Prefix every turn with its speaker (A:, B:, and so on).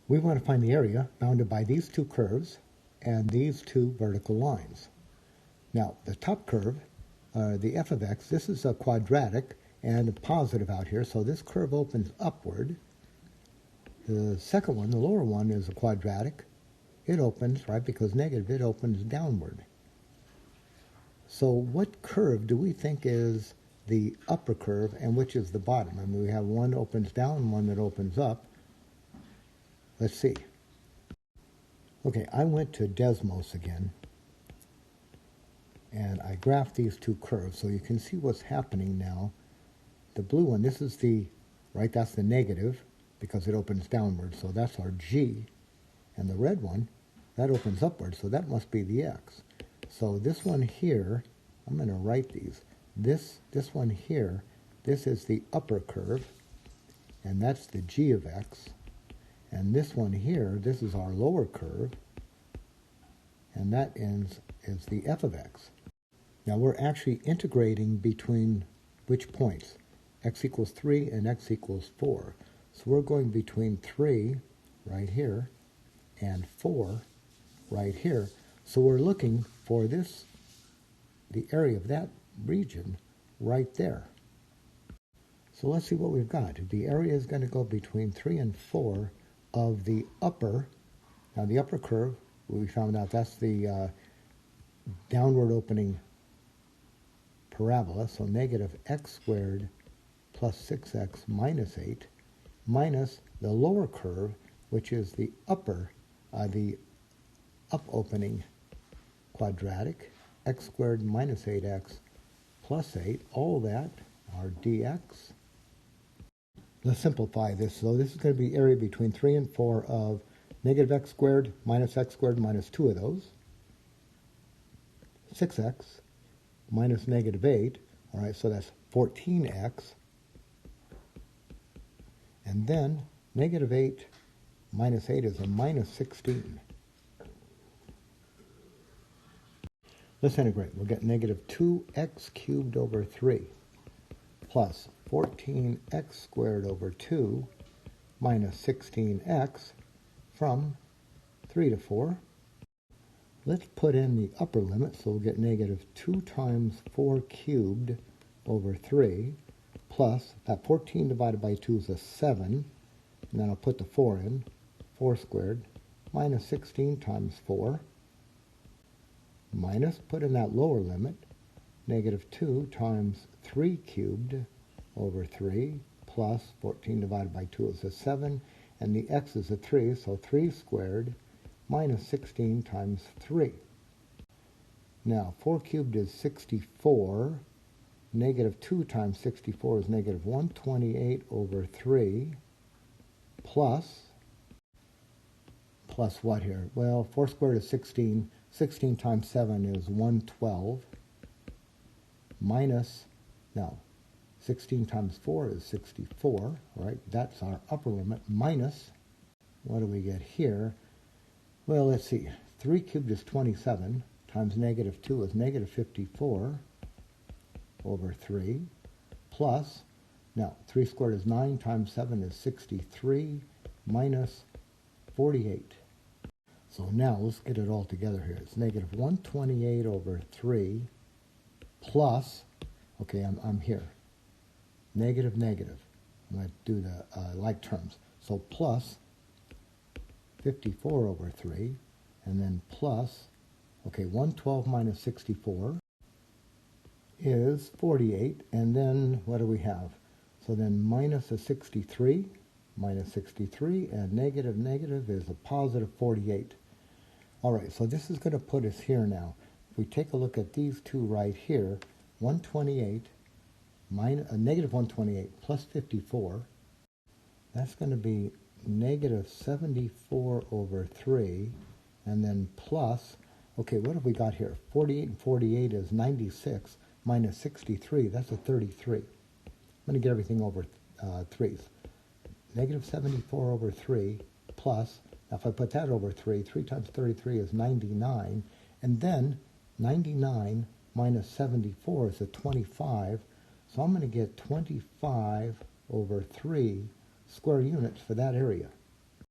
A: We want to find the area bounded by these two curves and these two vertical lines. Now, the top curve, the f of x, this is a quadratic and a positive out here, so this curve opens upward. The second one, the lower one, is a quadratic. It opens, right, because negative, it opens downward. So what curve do we think is the upper curve and which is the bottom? I mean, we have one that opens down and one that opens up. Let's see. Okay, I went to Desmos again, and I graphed these two curves, so you can see what's happening now. The blue one, this is the, right, that's the negative, because it opens downward, so that's our G. And the red one, that opens upward, so that must be the X. So this one here, I'm going to write these. This one here, this is the upper curve, and that's the G of X. And this one here, this is our lower curve, and that is the f of x. Now we're actually integrating between which points? X equals 3 and x equals 4. So we're going between 3 right here and 4 right here. So we're looking for this, the area of that region right there. So let's see what we've got. The area is going to go between 3 and 4 of the upper. Now the upper curve, we found out that's the downward opening parabola, so negative x squared plus 6x minus 8, minus the lower curve, which is the upper, the up opening quadratic, x squared minus 8x plus 8, all that are dx. Let's simplify this. So this is going to be area between 3 and 4 of negative x squared minus 2 of those, 6x minus negative 8, all right, so that's 14x, and then negative 8 minus 8 is a minus 16. Let's integrate. We'll get negative 2x cubed over 3 plus 14x squared over 2 minus 16x from 3 to 4. Let's put in the upper limit, so we'll get negative 2 times 4 cubed over 3 plus, that 14 divided by 2 is a 7, and then I'll put the 4 in, 4 squared, minus 16 times 4, minus, put in that lower limit, negative 2 times 3 cubed over 3 plus 14 divided by 2 is a 7, and the x is a 3, so 3 squared minus 16 times 3. Now, 4 cubed is 64. Negative 2 times 64 is negative 128 over 3 plus what here? Well, 4 squared is 16. 16 times 7 is 112 minus, now, 16 times 4 is 64, right? That's our upper limit, minus, what do we get here? Well, let's see. 3 cubed is 27, times negative 2 is negative 54 over 3, plus, now, 3 squared is 9, times 7 is 63, minus 48. So now, let's get it all together here. It's negative 128 over 3, plus, okay, I'm here. Negative, negative. I'm going to do the like terms. So plus 54 over 3, and then plus, okay, 112 minus 64 is 48, and then what do we have? So then minus a 63, minus 63, and negative, negative is a positive 48. All right, so this is going to put us here now. If we take a look at these two right here, 128 minus, negative 128 plus 54, that's going to be negative 74 over 3, and then plus, okay, what have we got here? 48 and 48 is 96, minus 63, that's a 33. I'm going to get everything over 3's. Negative 74 over 3 plus, now if I put that over 3, 3 times 33 is 99, and then 99 minus 74 is a 25, so I'm going to get 25 over 3 square units for that area.